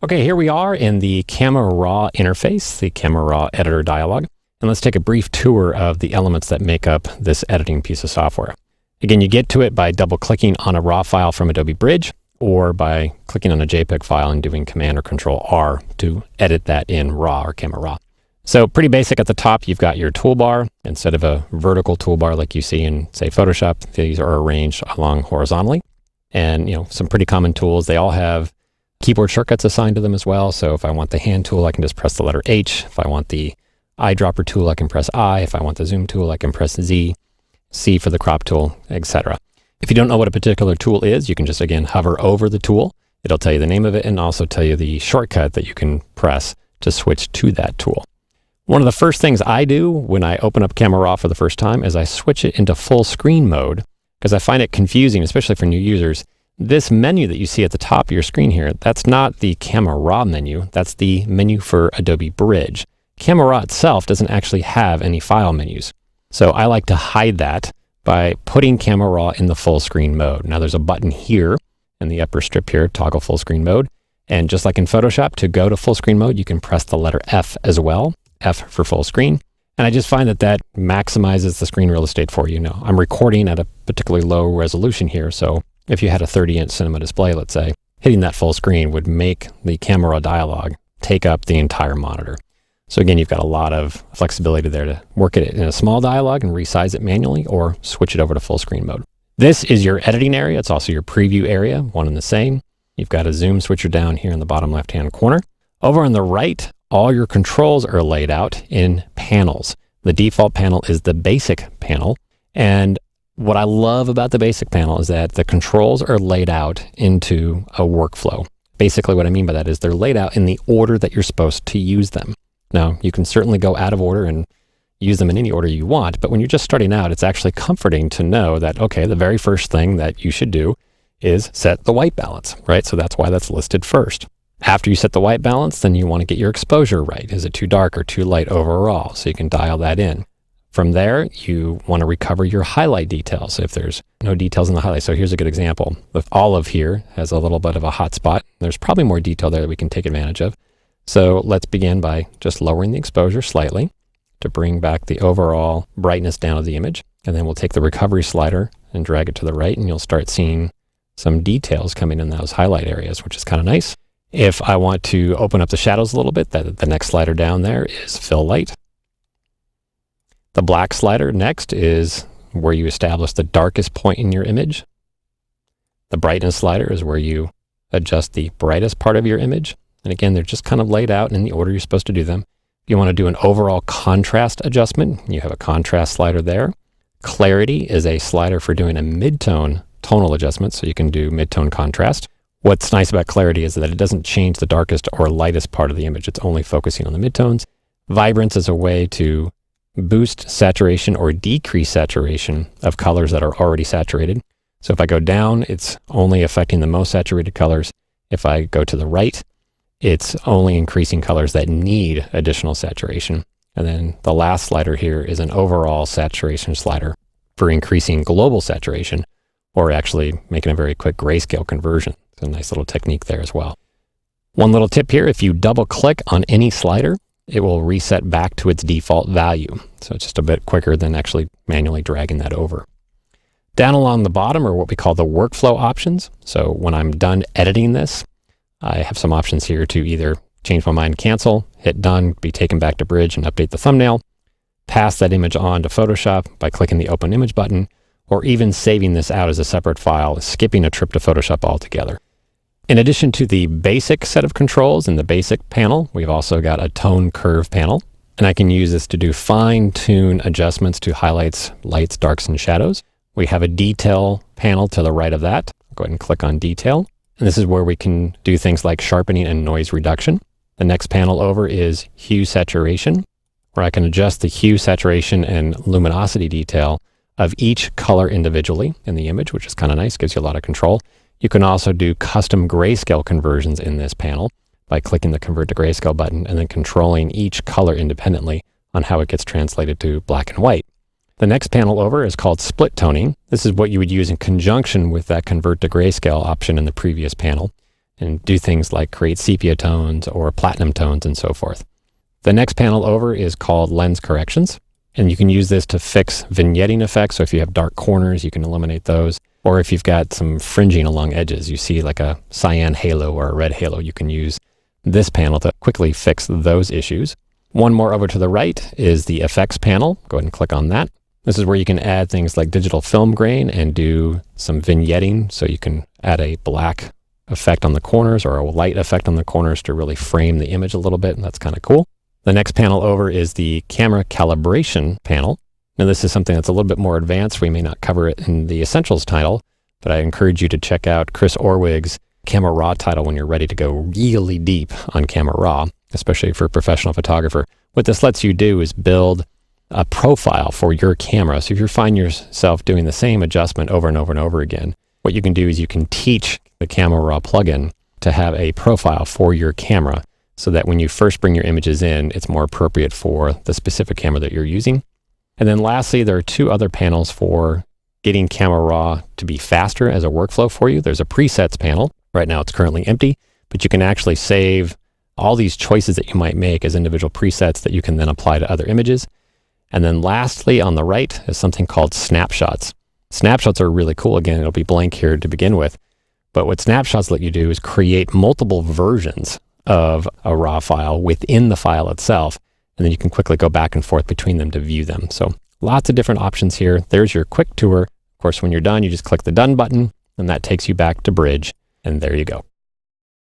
Okay, here we are in the Camera Raw interface, the Camera Raw editor dialog. And let's take a brief tour of the elements that make up this editing piece of software. Again, you get to it by double-clicking on a RAW file from Adobe Bridge, or by clicking on a JPEG file and doing Command or Control R to edit that in RAW or Camera Raw. So pretty basic at the top, you've got your toolbar. Instead of a vertical toolbar like you see in, say, Photoshop, these are arranged along horizontally. And, some pretty common tools. They all have keyboard shortcuts assigned to them as well. So if I want the hand tool, I can just press the letter H. If I want the eyedropper tool, I can press I. If I want the zoom tool, I can press Z. C for the crop tool, etc. If you don't know what a particular tool is, you can just, again, hover over the tool. It'll tell you the name of it and also tell you the shortcut that you can press to switch to that tool. One of the first things I do when I open up Camera Raw for the first time is I switch it into full screen mode because I find it confusing, especially for new users. This menu that you see at the top of your screen here, that's not the Camera Raw menu. That's the menu for Adobe Bridge. Camera Raw itself doesn't actually have any file menus. So I like to hide that by putting Camera Raw in the full screen mode. Now there's a button here in the upper strip here, toggle full screen mode. And just like in Photoshop, to go to full screen mode, you can press the letter F as well, F for full screen. And I just find that that maximizes the screen real estate for you. Now, I'm recording at a particularly low resolution here, so if you had a 30-inch cinema display, let's say, hitting that full screen would make the Camera Raw dialog take up the entire monitor. So again, you've got a lot of flexibility there to work it in a small dialog and resize it manually or switch it over to full screen mode. This is your editing area. It's also your preview area, one and the same. You've got a zoom switcher down here in the bottom left-hand corner. Over on the right, all your controls are laid out in panels. The default panel is the basic panel. And what I love about the basic panel is that the controls are laid out into a workflow. Basically, what I mean by that is they're laid out in the order that you're supposed to use them. Now, you can certainly go out of order and use them in any order you want, but when you're just starting out, it's actually comforting to know that, okay, the very first thing that you should do is set the white balance, right? So that's why that's listed first. After you set the white balance, then you want to get your exposure right. Is it too dark or too light overall? So you can dial that in. From there, you want to recover your highlight details if there's no details in the highlight. So here's a good example. With olive here has a little bit of a hot spot. There's probably more detail there that we can take advantage of. So let's begin by just lowering the exposure slightly to bring back the overall brightness down of the image. And then we'll take the recovery slider and drag it to the right, and you'll start seeing some details coming in those highlight areas, which is kind of nice. If I want to open up the shadows a little bit, the next slider down there is fill light. The black slider next is where you establish the darkest point in your image. The brightness slider is where you adjust the brightest part of your image. And again, they're just kind of laid out in the order you're supposed to do them. If you want to do an overall contrast adjustment, you have a contrast slider there. Clarity is a slider for doing a mid-tone tonal adjustment, so you can do mid-tone contrast. What's nice about clarity is that it doesn't change the darkest or lightest part of the image. It's only focusing on the midtones. Vibrance is a way to boost saturation or decrease saturation of colors that are already saturated. So if I go down, it's only affecting the most saturated colors. If I go to the right, it's only increasing colors that need additional saturation. And then the last slider here is an overall saturation slider for increasing global saturation, or actually making a very quick grayscale conversion. It's a nice little technique there as well. One little tip here, if you double click on any slider, it will reset back to its default value. So it's just a bit quicker than actually manually dragging that over. Down along the bottom are what we call the workflow options. So when I'm done editing this, I have some options here to either change my mind, cancel, hit done, be taken back to Bridge and update the thumbnail, pass that image on to Photoshop by clicking the Open Image button, or even saving this out as a separate file, skipping a trip to Photoshop altogether. In addition to the basic set of controls in the basic panel, we've also got a tone curve panel, and I can use this to do fine-tune adjustments to highlights, lights, darks, and shadows. We have a detail panel to the right of that. I'll go ahead and click on detail. And this is where we can do things like sharpening and noise reduction. The next panel over is hue saturation, where I can adjust the hue, saturation, and luminosity detail of each color individually in the image, which is kind of nice, gives you a lot of control. You can also do custom grayscale conversions in this panel by clicking the Convert to Grayscale button and then controlling each color independently on how it gets translated to black and white. The next panel over is called split toning. This is what you would use in conjunction with that Convert to Grayscale option in the previous panel. and do things like create sepia tones or platinum tones and so forth. The next panel over is called Lens Corrections, and you can use this to fix vignetting effects. So if you have dark corners, you can eliminate those. Or if you've got some fringing along edges, you see like a cyan halo or a red halo, you can use this panel to quickly fix those issues. One more over to the right is the Effects panel. Go ahead and click on that. This is where you can add things like digital film grain and do some vignetting. So you can add a black effect on the corners or a light effect on the corners to really frame the image a little bit, and that's kind of cool. The next panel over is the Camera Calibration panel. Now this is something that's a little bit more advanced. We may not cover it in the Essentials title, but I encourage you to check out Chris Orwig's Camera Raw title when you're ready to go really deep on Camera Raw, especially for a professional photographer. What this lets you do is build a profile for your camera. So if you find yourself doing the same adjustment over and over and over again, what you can do is you can teach the Camera Raw plugin to have a profile for your camera so that when you first bring your images in, it's more appropriate for the specific camera that you're using. And then lastly, there are two other panels for getting Camera Raw to be faster as a workflow for you. There's a presets panel. Right now it's currently empty, but you can actually save all these choices that you might make as individual presets that you can then apply to other images. And then lastly, on the right is something called snapshots. Snapshots are really cool. Again, it'll be blank here to begin with. But what snapshots let you do is create multiple versions of a raw file within the file itself. And then you can quickly go back and forth between them to view them. So lots of different options here. There's your quick tour. Of course, when you're done, you just click the Done button, and that takes you back to Bridge. And there you go.